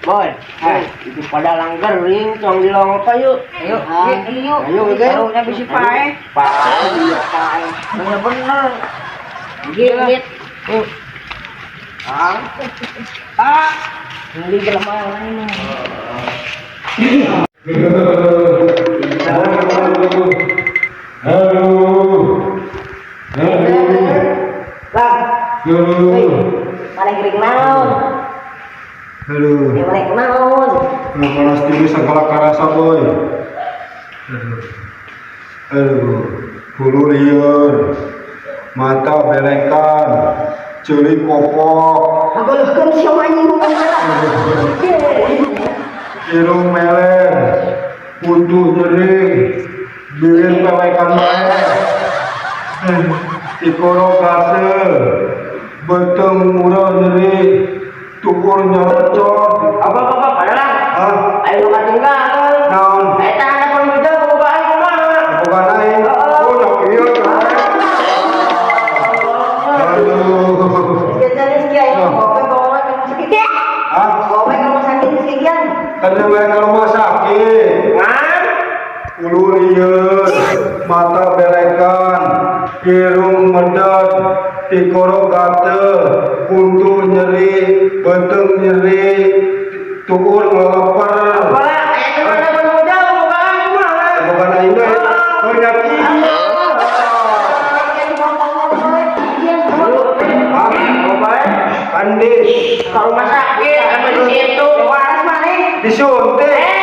Boy, itu pada langgar ring, cong di long apa yuk? Ayo, yuk. Ayo, oke. Taruhnya bisi pae. Pae. Bener-bener. Gigit. Beli jelema lain. Mana kering naon? Halo. Yang naon? Panas tinggi segala karasa boy. Aduh, bulu liur, mata belekan, celik kopok, Agolehkeun siapa anjing ngomong irung meler, puntu nyeri, bibir pelekan bae, tikoro gasel, beteng murah nyeri, tukur nyerocot. Apa padahal? Ah, Ayo ka tinggal. naon? Eta ada pemuda bukaan kumaha? Bukan lain. Oh, nak iya. Aduh. Jenis kiai ngomong kalau rumah sakit ya. Ah, Ngomong ke rumah sakit sekian. tadi mereka rumah sakit. Ngan? Ulu lieur, mata belekan, irung medot, tikoro gatel, puntu nyeri, beteng nyeri, tukur ngeleper. Eta ada pemuda bukaan kumaha? Bukan lain deh. Penyakit. Kandis Ke rumah sakit, apa di situ? Waras mana? disuntik.